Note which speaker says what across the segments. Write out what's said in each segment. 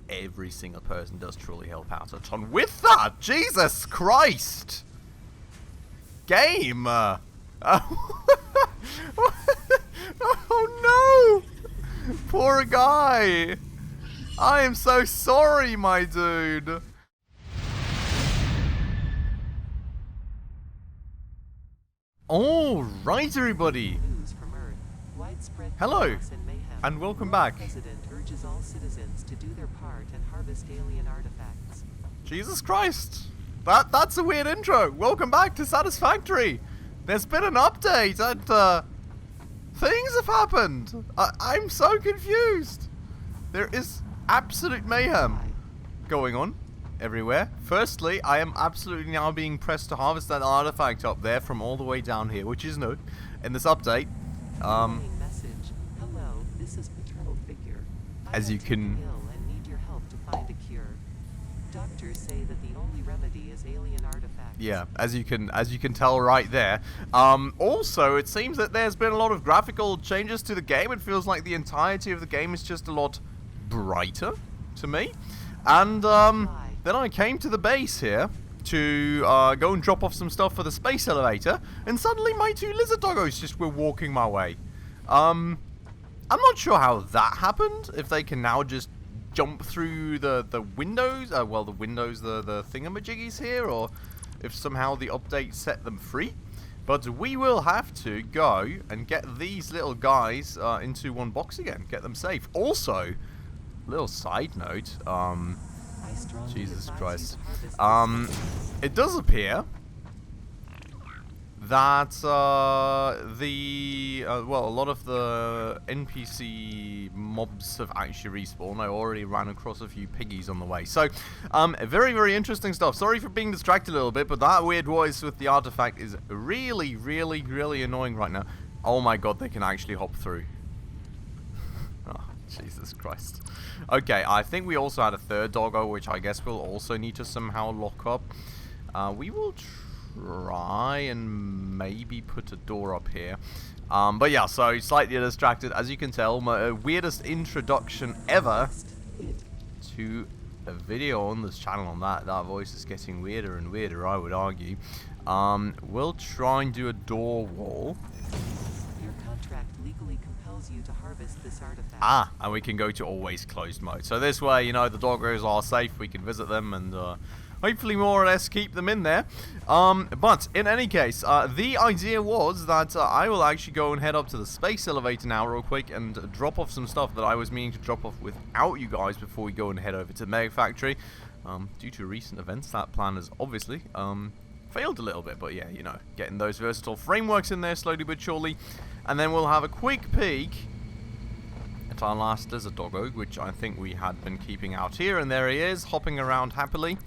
Speaker 1: every single person does truly help out a ton with that. Jesus Christ! Game! Oh no! Poor guy! I am so sorry, my dude! Alright, everybody! Hello, and welcome back.
Speaker 2: President urges all citizens to do their part and harvest alien artifacts.
Speaker 1: Jesus Christ! That's a weird intro. Welcome back to Satisfactory. There's been an update and things have happened. I'm so confused. There is absolute mayhem going on everywhere. Firstly, I am absolutely now being pressed to harvest that artifact up there from all the way down here, which is new in this update.
Speaker 2: Message. Hello, this is Paternal Figure.
Speaker 1: As you can.
Speaker 2: Ill and need your help to find a cure. Doctors say that the only remedy is alien artifacts.
Speaker 1: Yeah, as you can tell right there. Also, it seems that there's been a lot of graphical changes to the game. It feels like the entirety of the game is just a lot brighter to me. And then I came to the base here to go and drop off some stuff for the space elevator, and suddenly my two lizard doggos just were walking my way. I'm not sure how that happened, if they can now just jump through the windows, the thingamajiggies here, or if somehow the update set them free. But we will have to go and get these little guys into one box again, get them safe. Also, little side note, Jesus Christ. It does appear that a lot of the NPC mobs have actually respawned. I already ran across a few piggies on the way. So, very, very interesting stuff. Sorry for being distracted a little bit, but that weird voice with the artifact is really, really, really annoying right now. Oh my god, they can actually hop through. Oh, Jesus Christ. Okay, I think we also had a third doggo, which I guess we'll also need to somehow lock up. We will try and maybe put a door up here. But yeah, so slightly distracted. As you can tell, my weirdest introduction ever to a video on this channel. On that voice is getting weirder and weirder, I would argue. We'll try and do a door wall.
Speaker 2: Your contract legally compels you to harvest this artifact.
Speaker 1: And we can go to always closed mode. So this way, you know, the doggos are safe. We can visit them and hopefully more or less keep them in there. But in any case, the idea was that I will actually go and head up to the space elevator now real quick and drop off some stuff that I was meaning to drop off without you guys before we go and head over to the Megafactory. Due to recent events, that plan has obviously failed a little bit. But yeah, you know, getting those versatile frameworks in there slowly but surely. And then we'll have a quick peek at our last lizard doggo, which I think we had been keeping out here. And there he is, hopping around happily.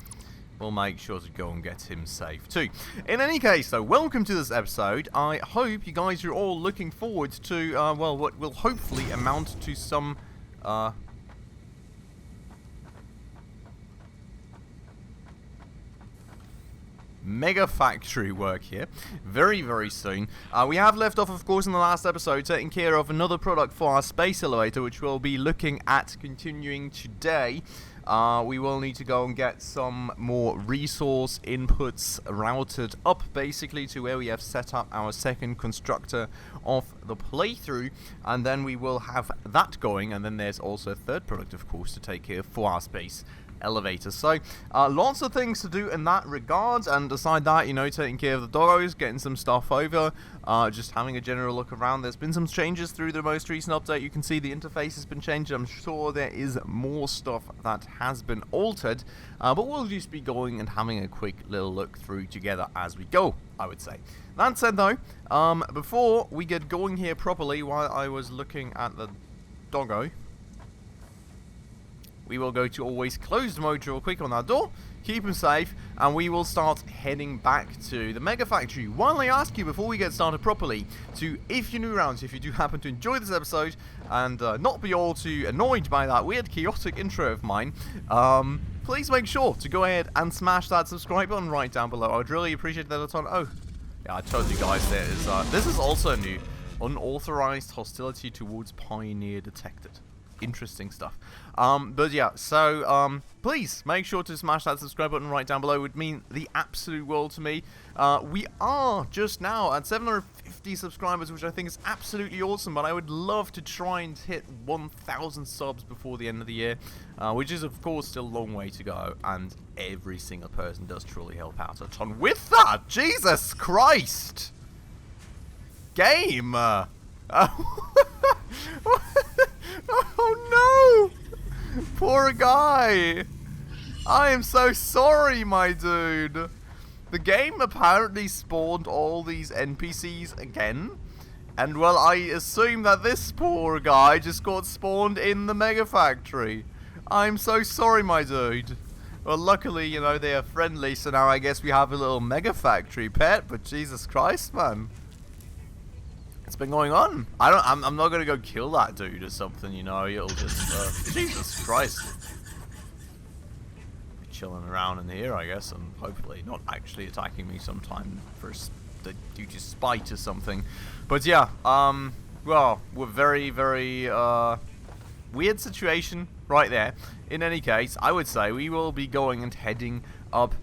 Speaker 1: We'll make sure to go and get him safe too. In any case, though, welcome to this episode. I hope you guys are all looking forward to, well, what will hopefully amount to some, Megafactory work here very, very soon. We have left off, of course, in the last episode taking care of another product for our space elevator, which we'll be looking at continuing today. We will need to go and get some more resource inputs routed up basically to where we have set up our second constructor of the playthrough, and then we will have that going, and then there's also a third product, of course, to take care of for our space elevator. So lots of things to do in that regard, and aside that, you know, taking care of the doggos, getting some stuff over, just having a general look around. There's been some changes through the most recent update. You can see the interface has been changed. I'm sure there is more stuff that has been altered, but we'll just be going and having a quick little look through together as we go, I would say. That said though, before we get going here properly, while I was looking at the doggo, we will go to always closed mode real quick on our door, keep them safe, and we will start heading back to the Megafactory. While I ask you, before we get started properly, to, if you're new around, if you do happen to enjoy this episode, and not be all too annoyed by that weird chaotic intro of mine, please make sure to go ahead and smash that subscribe button right down below. I would really appreciate that a ton. Oh, yeah, I told you guys there is, this is also new. Unauthorized hostility towards Pioneer detected. interesting stuff. But yeah, so please make sure to smash that subscribe button right down below. It would mean the absolute world to me. We are just now at 750 subscribers, which I think is absolutely awesome, but I would love to try and hit 1,000 subs before the end of the year, which is of course still a long way to go, and every single person does truly help out a ton with that. Jesus Christ! Game! Oh no! Poor guy! I am so sorry, my dude. The game apparently spawned all these NPCs again. And well, I assume that this poor guy just got spawned in the Megafactory. I'm so sorry, my dude. Well, luckily, you know, they are friendly, so now I guess we have a little Megafactory pet, but Jesus Christ, man. It's been going on. I'm not gonna go kill that dude or something, you know. It'll just Jesus Christ. Be chilling around in here, I guess, and hopefully not actually attacking me sometime due to spite or something. But yeah, well, we're very weird situation right there. In any case, I would say we will be going and heading up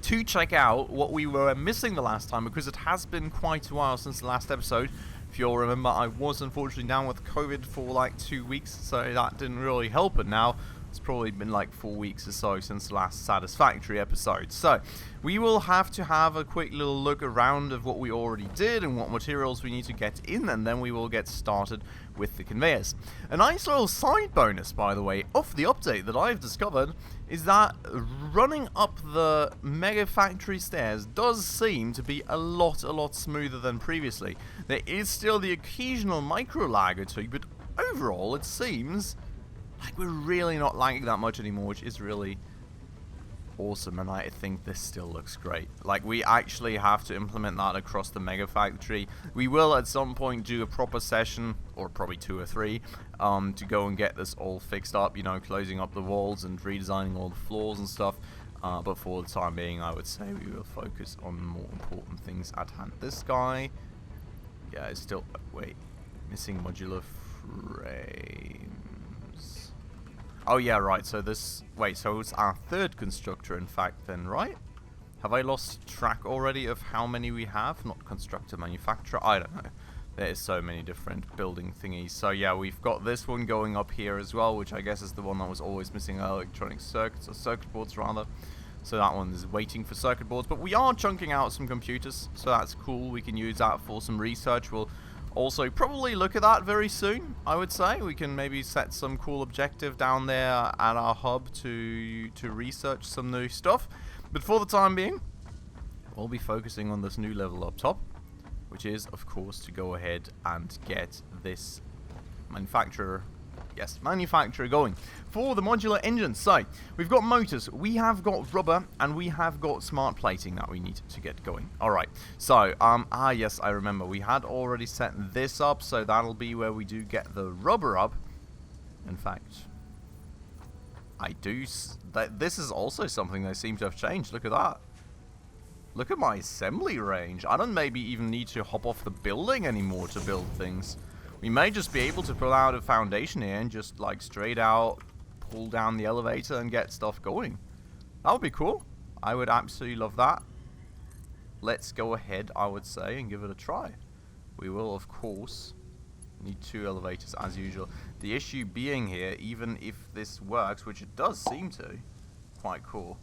Speaker 1: to check out what we were missing the last time, because it has been quite a while since the last episode. If you'll remember, I was unfortunately down with COVID for like 2 weeks, so that didn't really help, but now it's probably been like 4 weeks or so since the last Satisfactory episode. So we will have to have a quick little look around of what we already did and what materials we need to get in, and then we will get started with the conveyors. A nice little side bonus, by the way, of the update that I've discovered is that running up the Megafactory stairs does seem to be a lot smoother than previously. There is still the occasional micro lag or two, but overall it seems like we're really not lagging that much anymore, which is really awesome, and I think this still looks great. Like, we actually have to implement that across the Megafactory. We will at some point do a proper session, or probably 2 or 3, to go and get this all fixed up, you know, closing up the walls and redesigning all the floors and stuff. But for the time being, I would say we will focus on more important things at hand. This guy, yeah, is still, wait, missing modular frames. Oh yeah, right, so this, wait, so it's our 3rd constructor in fact then, right? Have I lost track already of how many we have? Not constructor, manufacturer, I don't know. There is so many different building thingies. So yeah, we've got this one going up here as well, which I guess is the one that was always missing electronic circuits, or circuit boards rather. So that one is waiting for circuit boards, but we are chunking out some computers, so that's cool. We can use that for some research. We'll also probably look at that very soon, I would say. We can maybe set some cool objective down there at our hub to research some new stuff. But for the time being, we'll be focusing on this new level up top, which is, of course, to go ahead and get this manufacturer going for the modular engine. So we've got motors, we have got rubber, and we have got smart plating that we need to get going. Alright, so yes, I remember we had already set this up, so that'll be where we do get the rubber up. In fact, this is also something they seem to have changed. Look at that. Look at my assembly range. I don't maybe even need to hop off the building anymore to build things. We may just be able to pull out a foundation here and just like straight out pull down the elevator and get stuff going. That would be cool. I would absolutely love that. Let's go ahead, I would say, and give it a try. We will, of course, need 2 elevators as usual. The issue being here, even if this works, which it does seem to, quite cool,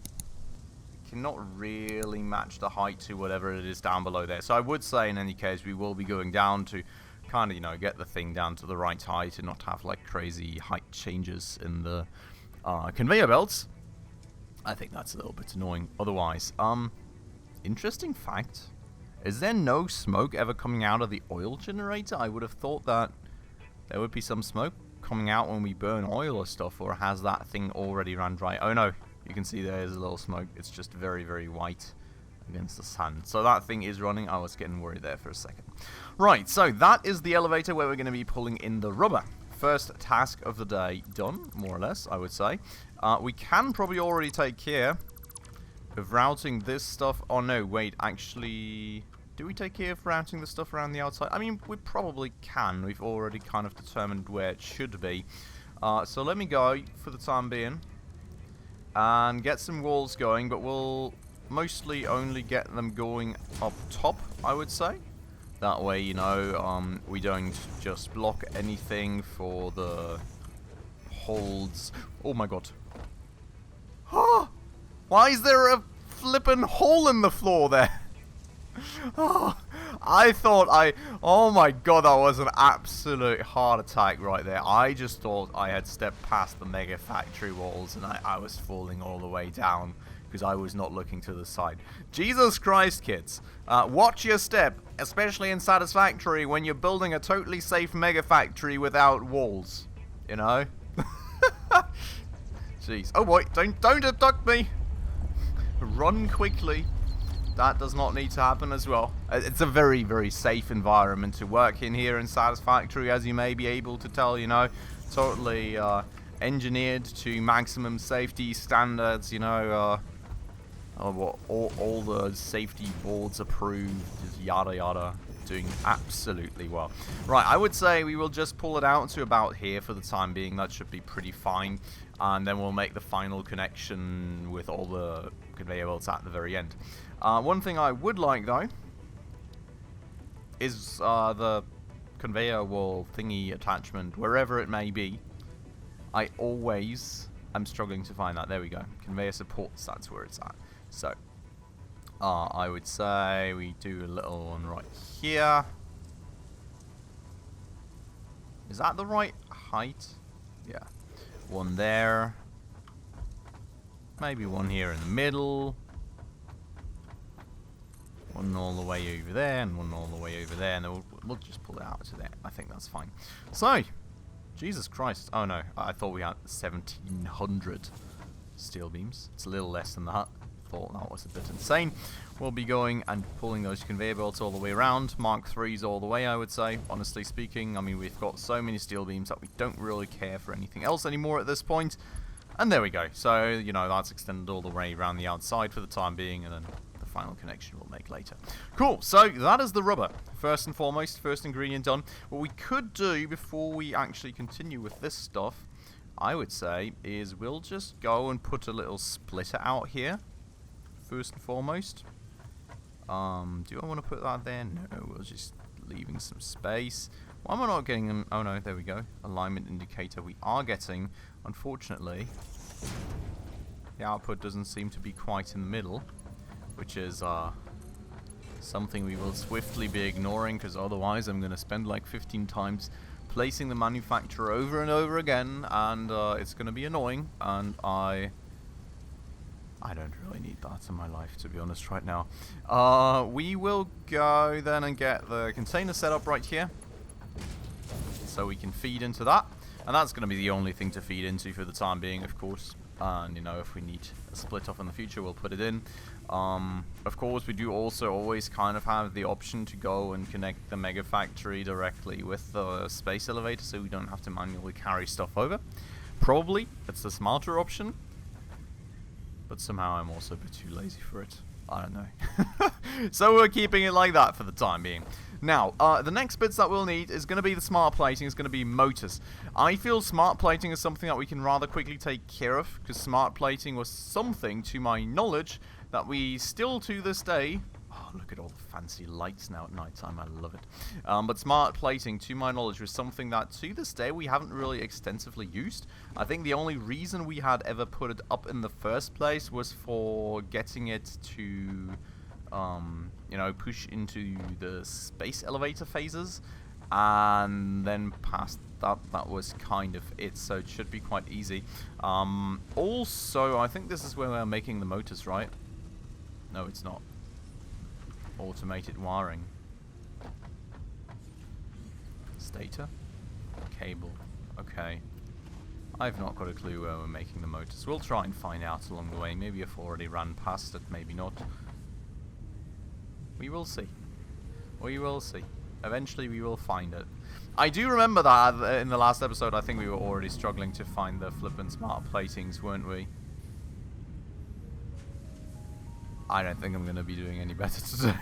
Speaker 1: cannot really match the height to whatever it is down below there. So I would say in any case we will be going down to kind of, you know, get the thing down to the right height and not have like crazy height changes in the conveyor belts. I think that's a little bit annoying otherwise. Interesting fact, is there no smoke ever coming out of the oil generator? I would have thought that there would be some smoke coming out when we burn oil or stuff, or has that thing already run dry? Oh no, you can see there is a little smoke. It's just very white against the sun. So that thing is running. I was getting worried there for a second. Right, so that is the elevator where we're going to be pulling in the rubber. First task of the day done, more or less, I would say. We can probably already take care of routing this stuff. Oh no, wait, actually, do we take care of routing the stuff around the outside? I mean, we probably can. We've already kind of determined where it should be. So let me go for the time being and get some walls going, but we'll mostly only get them going up top, I would say. That way, you know, we don't just block anything for the holds. Oh my god. Why is there a flippin' hole in the floor there? I thought oh my god, that was an absolute heart attack right there. I just thought I had stepped past the Megafactory walls and I was falling all the way down because I was not looking to the side. Jesus Christ, kids. Watch your step, especially in Satisfactory when you're building a totally safe Megafactory without walls. You know? Jeez. Oh boy, don't abduct me. Run quickly. That does not need to happen as well. It's a very, very safe environment to work in here in Satisfactory, as you may be able to tell, you know. Totally engineered to maximum safety standards, you know. All the safety boards approved, just yada yada. Doing absolutely well. Right, I would say we will just pull it out to about here for the time being. That should be pretty fine. And then we'll make the final connection with all the conveyor belts at the very end. One thing I would like, though, is the conveyor wall thingy attachment, wherever it may be. I always am struggling to find that. There we go. Conveyor supports, that's where it's at. So, I would say we do a little one right here. Is that the right height? Yeah. One there. Maybe one here in the middle. One all the way over there, and one all the way over there, and then we'll just pull it out to there. I think that's fine. So, Jesus Christ. Oh no, I thought we had 1,700 steel beams. It's a little less than that. Thought that was a bit insane. We'll be going and pulling those conveyor belts all the way around. Mark 3s all the way, I would say. Honestly speaking, I mean, we've got so many steel beams that we don't really care for anything else anymore at this point. And there we go. So, you know, that's extended all the way around the outside for the time being, and then the final connection we'll make later. Cool, so that is the rubber. First and foremost, first ingredient done. What we could do before we actually continue with this stuff, I would say, is we'll just go and put a little splitter out here. First and foremost. Do I want to put that there? No, we're just leaving some space. Why am I not getting them? Oh no, there we go. Alignment indicator we are getting. Unfortunately, the output doesn't seem to be quite in the middle, which is something we will swiftly be ignoring, because otherwise I'm going to spend like 15 times placing the manufacturer over and over again, and it's going to be annoying, and I don't really need that in my life, to be honest, right now. We will go then and get the container set up right here, so we can feed into that. And that's going to be the only thing to feed into for the time being, of course. And, you know, if we need a split off in the future, we'll put it in. Of course, we do also always kind of have the option to go and connect the Megafactory directly with the space elevator, so we don't have to manually carry stuff over. Probably, it's the smarter option. But somehow I'm also a bit too lazy for it. I don't know. So we're keeping it like that for the time being. Now, the next bits that we'll need is going to be the smart plating. It's going to be motors. I feel smart plating is something that we can rather quickly take care of, because smart plating was something, to my knowledge, that we still to this day... Oh, look at all the fancy lights now at night time. I love it. But smart plating, to my knowledge, was something that to this day we haven't really extensively used. I think the only reason we had ever put it up in the first place was for getting it to, you know, push into the space elevator phases. And then past that, that was kind of it. So it should be quite easy. Also, I think this is where we're making the motors, right? No, it's not. Automated wiring. Stator. Cable. Okay. I've not got a clue where we're making the motors. We'll try and find out along the way. Maybe I've already ran past it, maybe not. We will see. We will see. Eventually we will find it. I do remember that in the last episode I think we were already struggling to find the flippin' smart platings, weren't we? I don't think I'm going to be doing any better today.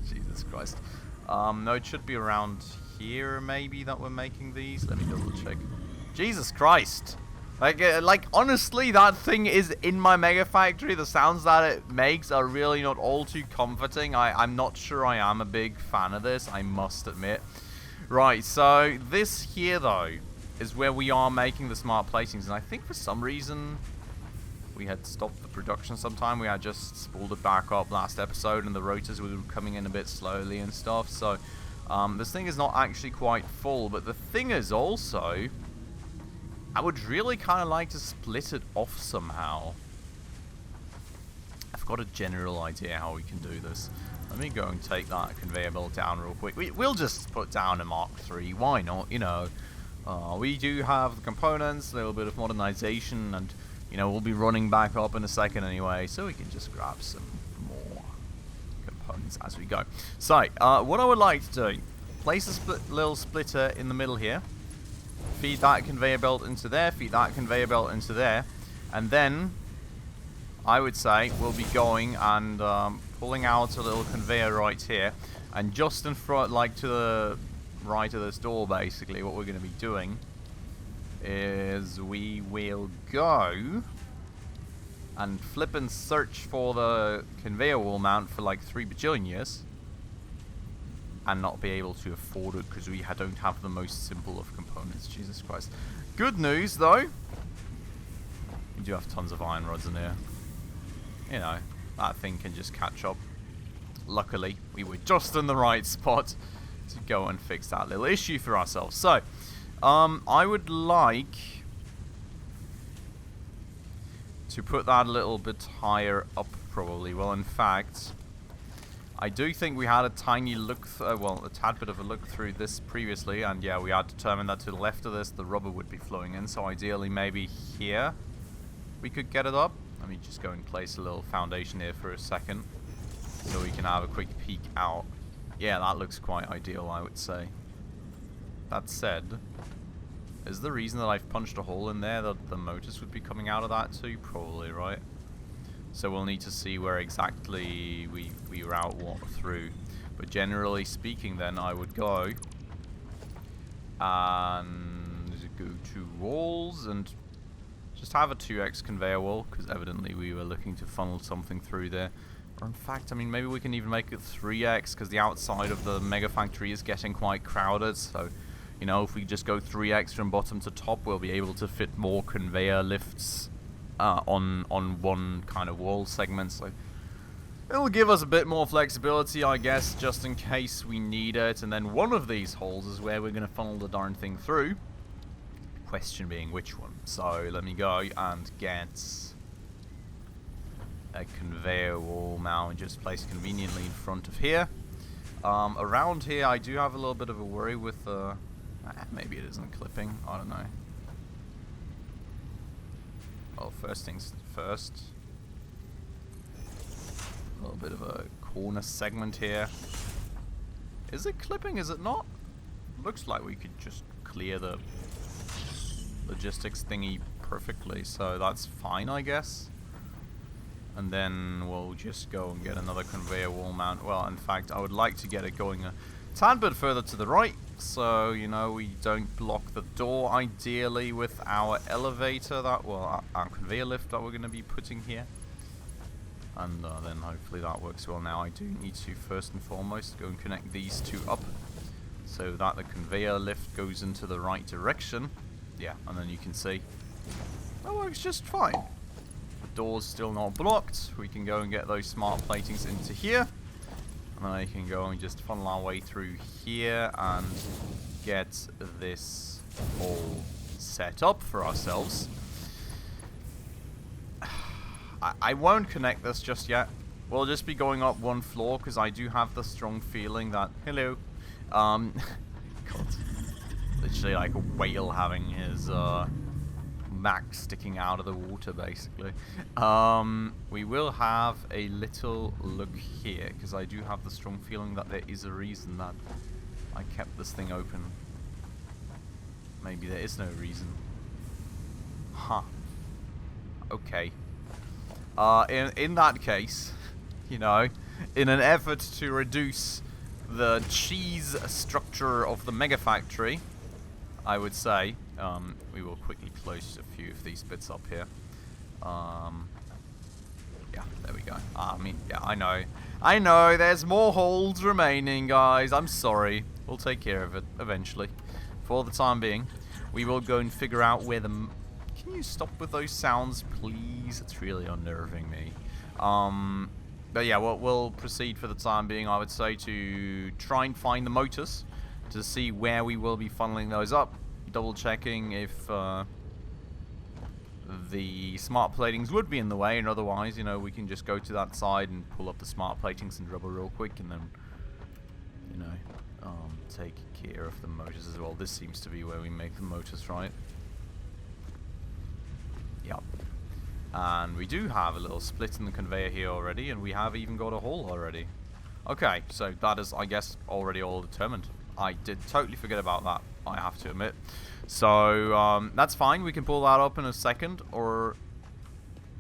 Speaker 1: Jesus Christ. No, it should be around here maybe that we're making these. Let me double check. Jesus Christ. Like honestly, that thing is in my Megafactory. The sounds that it makes are really not all too comforting. I'm not sure I am a big fan of this, I must admit. Right, so this here, though, is where we are making the smart placings. And I think for some reason we had stopped the production sometime. We had just spooled it back up last episode, and the rotors were coming in a bit slowly and stuff. So this thing is not actually quite full. But the thing is also, I would really kind of like to split it off somehow. I've got a general idea how we can do this. Let me go and take that conveyor belt down real quick. We'll just put down a Mark III. Why not? You know, we do have the components, a little bit of modernization, and, you know, we'll be running back up in a second anyway, so we can just grab some more components as we go. So, what I would like to do, place a little splitter in the middle here. Feed that conveyor belt into there, feed that conveyor belt into there, and then I would say we'll be going and pulling out a little conveyor right here, and just in front, like to the right of this door, basically what we're going to be doing is we will go and flip and search for the conveyor wall mount for like 3 bajillion years and not be able to afford it because we don't have the most simple of components. Jesus Christ. Good news, though. We do have tons of iron rods in here. You know, that thing can just catch up. Luckily, we were just in the right spot to go and fix that little issue for ourselves. So, I would like to put that a little bit higher up, probably. Well, in fact, I do think we had a tiny look, well, a tad bit of a look through this previously, and yeah, we had determined that to the left of this, the rubber would be flowing in, so ideally maybe here we could get it up. Let me just go and place a little foundation here for a second, so we can have a quick peek out. Yeah, that looks quite ideal, I would say. That said, is the reason that I've punched a hole in there that the motors would be coming out of that too? Probably, right? So we'll need to see where exactly we route what through. But generally speaking, then I would go and go to walls and just have a 2x conveyor wall, because evidently we were looking to funnel something through there. Or in fact, I mean, maybe we can even make it 3x, because the outside of the Megafactory is getting quite crowded. So, you know, if we just go 3x from bottom to top, we'll be able to fit more conveyor lifts on one kind of wall segment, so it'll give us a bit more flexibility, I guess, just in case we need it. And then one of these holes is where we're going to funnel the darn thing through. Question being which one. So let me go and get a conveyor wall mount just placed conveniently in front of here. Around here, I do have a little bit of a worry with maybe it isn't clipping. I don't know. Well, first things first. A little bit of a corner segment here. Is it clipping? Is it not? Looks like we could just clear the logistics thingy perfectly, so that's fine, I guess. And then we'll just go and get another conveyor wall mount. Well, in fact, I would like to get it going a tad bit further to the right, so, you know, we don't block the door, ideally, with our elevator, our conveyor lift that we're going to be putting here. And then hopefully that works well. Now I do need to, first and foremost, go and connect these two up, so that the conveyor lift goes into the right direction. Yeah, and then you can see that works just fine. The door's still not blocked. We can go and get those smart platings into here. And then I can go and just funnel our way through here and get this all set up for ourselves. I won't connect this just yet. We'll just be going up one floor because I do have the strong feeling that... Hello. God. Literally like a whale having his back sticking out of the water, basically. We will have a little look here, because I do have the strong feeling that there is a reason that I kept this thing open. Maybe there is no reason. Huh. Okay. In that case, you know, in an effort to reduce the cheese structure of the Megafactory, I would say, we will quickly close a few of these bits up here. Yeah, there we go. I mean, yeah, I know, there's more holes remaining, guys. I'm sorry. We'll take care of it eventually. For the time being, we will go and figure out where the... Can you stop with those sounds, please? It's really unnerving me. But yeah, we'll proceed for the time being, I would say, to try and find the motors to see where we will be funneling those up. Double checking if the smart platings would be in the way, and otherwise, you know, we can just go to that side and pull up the smart platings and rubber real quick, and then, you know, take care of the motors as well. This seems to be where we make the motors, right? Yep. And we do have a little split in the conveyor here already, and we have even got a hole already. Okay, so that is, I guess, already all determined. I did totally forget about that, I have to admit. So, that's fine. We can pull that up in a second, or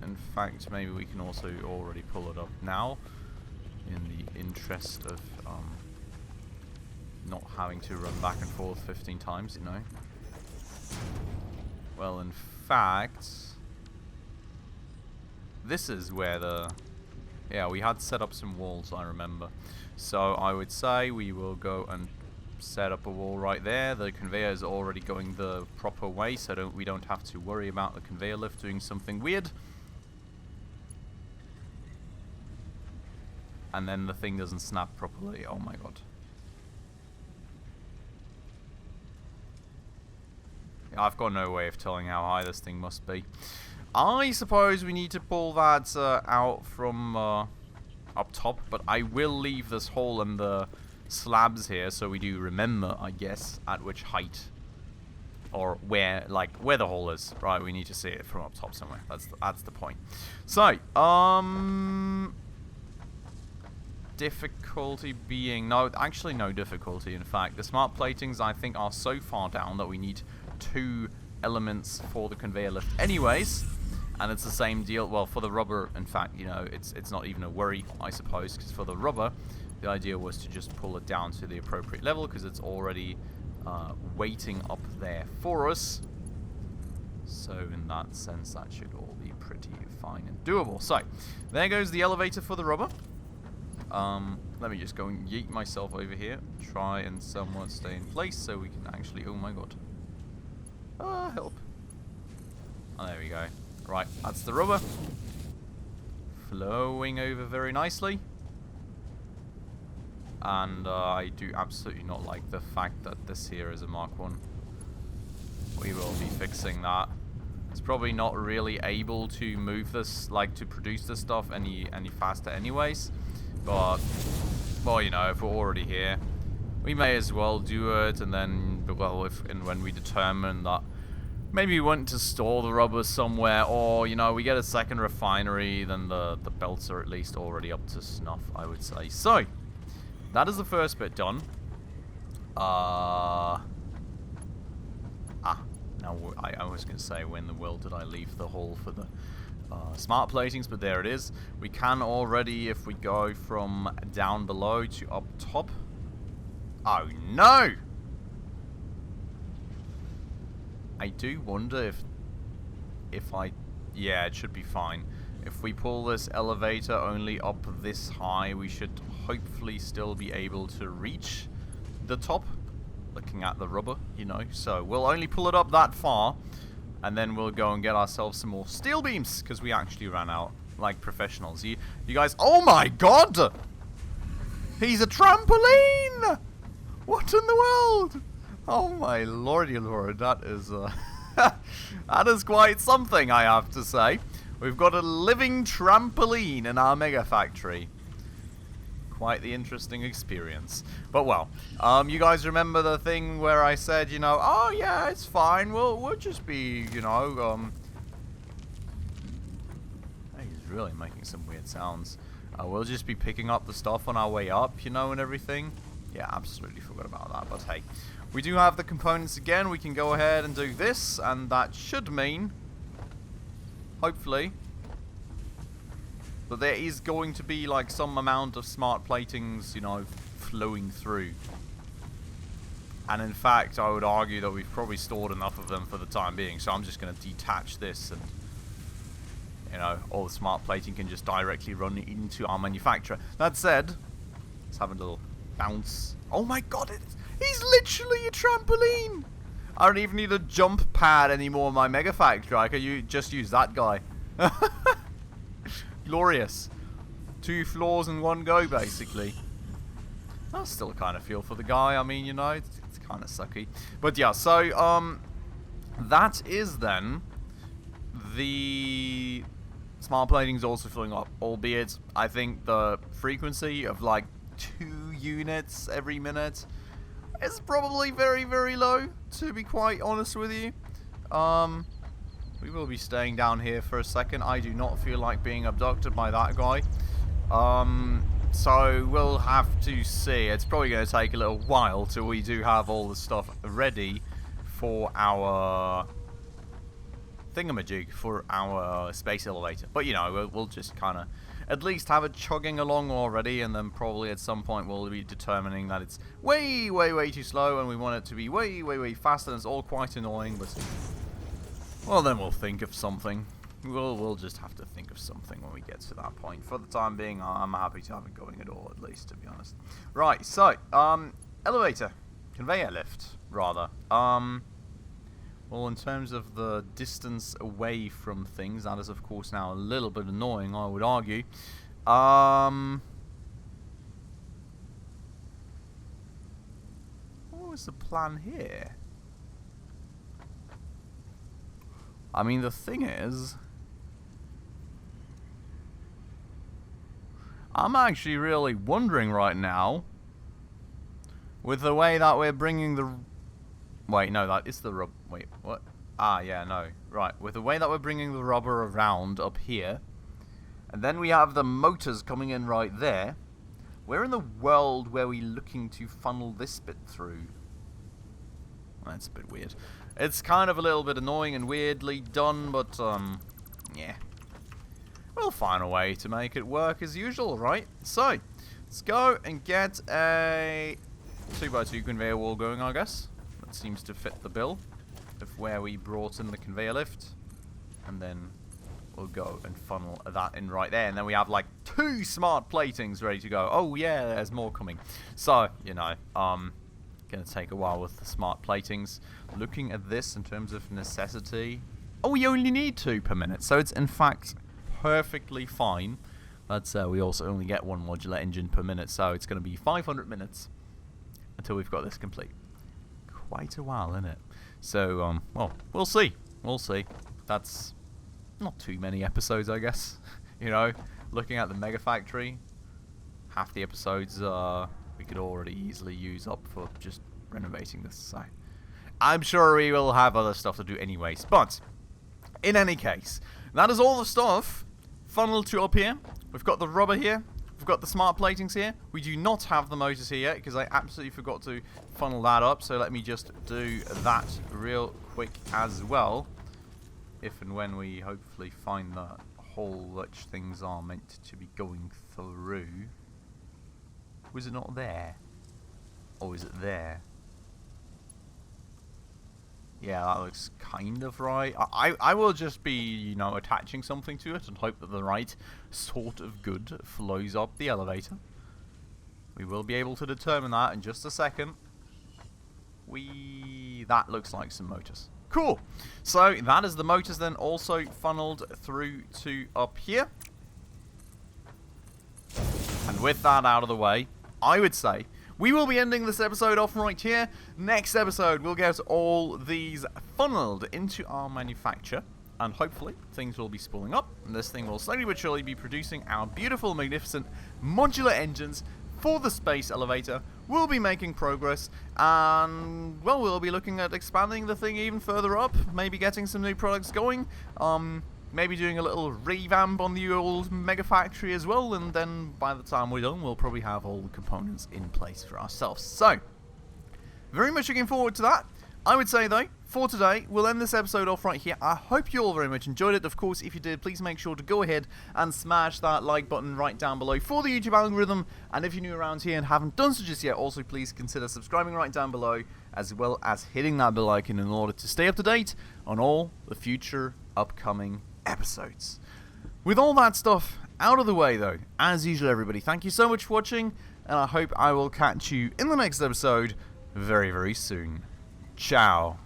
Speaker 1: in fact, maybe we can also already pull it up now, in the interest of not having to run back and forth 15 times, you know. Well, in fact, this is where the... Yeah, we had set up some walls, I remember. So I would say we will go and set up a wall right there. The conveyor is already going the proper way, so we don't have to worry about the conveyor lift doing something weird. And then the thing doesn't snap properly. Oh my god. I've got no way of telling how high this thing must be. I suppose we need to pull that out from up top, but I will leave this hole in the slabs here so we do remember, I guess, at which height or where, like, where the hole is. Right, we need to see it from up top somewhere. That's the point. So, difficulty being... No, actually no difficulty, in fact. The smart platings, I think, are so far down that we need 2 elements for the conveyor lift anyways. And it's the same deal, well, for the rubber, in fact, you know, it's not even a worry, I suppose, because for the rubber, the idea was to just pull it down to the appropriate level, because it's already waiting up there for us. So in that sense, that should all be pretty fine and doable. So, there goes the elevator for the rubber. Let me just go and yeet myself over here, try and somewhat stay in place so we can actually, oh my god. Help. Oh, there we go. Right, that's the rubber. Flowing over very nicely. And I do absolutely not like the fact that this here is a Mark 1. We will be fixing that. It's probably not really able to move this, like to produce this stuff any faster anyways. But, well, you know, if we're already here, we may as well do it, and then, well, if and when we determine that maybe we want to store the rubber somewhere, or, you know, we get a second refinery, then the belts are at least already up to snuff, I would say. So, that is the first bit done. Now, I was going to say, when the world did I leave the hole for the smart platings, but there it is. We can already, if we go from down below to up top. Oh, no! I do wonder if I... Yeah, it should be fine. If we pull this elevator only up this high, we should hopefully still be able to reach the top. Looking at the rubber, you know. So we'll only pull it up that far, and then we'll go and get ourselves some more steel beams, because we actually ran out like professionals. You guys... Oh my god! He's a trampoline! What in the world? Oh my lordy lord, that is that is quite something, I have to say. We've got a living trampoline in our Megafactory. Quite the interesting experience. But well, you guys remember the thing where I said, you know, oh yeah, it's fine, we'll just be, you know, he's really making some weird sounds. We'll just be picking up the stuff on our way up, you know, and everything. Yeah, absolutely forgot about that, but hey. We do have the components again. We can go ahead and do this, and that should mean, hopefully, that there is going to be like some amount of smart platings, you know, flowing through. And in fact, I would argue that we've probably stored enough of them for the time being. So I'm just going to detach this and, you know, all the smart plating can just directly run into our manufacturer. That said, let's have a little bounce. Oh my god, he's literally a trampoline! I don't even need a jump pad anymore in my Megafactory. I can just use that guy. Glorious. 2 floors in one go, basically. I still kind of feel for the guy. I mean, you know, it's kind of sucky. But yeah, so, that is then the smart plating is also filling up, albeit I think the frequency of like 2 units every minute is probably very, very low, to be quite honest with you. We will be staying down here for a second. I do not feel like being abducted by that guy. So we'll have to see. It's probably going to take a little while till we do have all the stuff ready for our thingamajig, for our space elevator. But you know, we'll just kind of at least have it chugging along already, and then probably at some point we'll be determining that it's way, way, way too slow, and we want it to be way, way, way faster, and it's all quite annoying, but well, then we'll think of something. We'll just have to think of something when we get to that point. For the time being, I'm happy to have it going at all, at least, to be honest. Right, so, elevator. Conveyor lift, rather. Well, in terms of the distance away from things, that is, of course, now a little bit annoying, I would argue. What was the plan here? I mean, the thing is, I'm actually really wondering right now, with the way that we're bringing the... Wait, no, that is the rub... Wait, what? Ah, yeah, no. Right, with the way that we're bringing the rubber around up here, and then we have the motors coming in right there, where in the world were we looking to funnel this bit through? That's a bit weird. It's kind of a little bit annoying and weirdly done, but, yeah. We'll find a way to make it work as usual, right? So, let's go and get a 2x2 conveyor wall going, I guess. That seems to fit the bill of where we brought in the conveyor lift. And then we'll go and funnel that in right there. And then we have like 2 smart platings ready to go. Oh yeah, there's more coming. So, you know, gonna take a while with the smart platings. Looking at this in terms of necessity, oh, we only need 2 per minute, so it's in fact perfectly fine. That's we also only get 1 modular engine per minute, so it's going to be 500 minutes until we've got this complete. Quite a while, isn't it? So well, we'll see. That's not too many episodes, I guess. You know, looking at the Megafactory, half the episodes we could already easily use up for just renovating this. So I'm sure we will have other stuff to do anyways. But in any case, that is all the stuff funneled to up here. We've got the rubber here. We've got the smart platings here. We do not have the motors here yet because I absolutely forgot to funnel that up. So let me just do that real quick as well. If and when we hopefully find the hole which things are meant to be going through. Was it not there? Or is it there? Yeah, that looks kind of right. I will just be, you know, attaching something to it and hope that the right sort of good flows up the elevator. We will be able to determine that in just a second. That looks like some motors. Cool. So that is the motors then also funneled through to up here. And with that out of the way, I would say we will be ending this episode off right here. Next episode, we'll get all these funneled into our manufacture. And hopefully, things will be spooling up. And this thing will slowly but surely be producing our beautiful, magnificent modular engines for the space elevator. We'll be making progress. And, well, we'll be looking at expanding the thing even further up. Maybe getting some new products going. Maybe doing a little revamp on the old Megafactory as well, and then by the time we're done, we'll probably have all the components in place for ourselves. So, very much looking forward to that. I would say, though, for today, we'll end this episode off right here. I hope you all very much enjoyed it. Of course, if you did, please make sure to go ahead and smash that like button right down below for the YouTube algorithm. And if you're new around here and haven't done so just yet, also please consider subscribing right down below. as well as hitting that bell icon in order to stay up to date on all the future upcoming episodes. With all that stuff out of the way though, as usual everybody, thank you so much for watching, and I hope I will catch you in the next episode very, very soon. Ciao.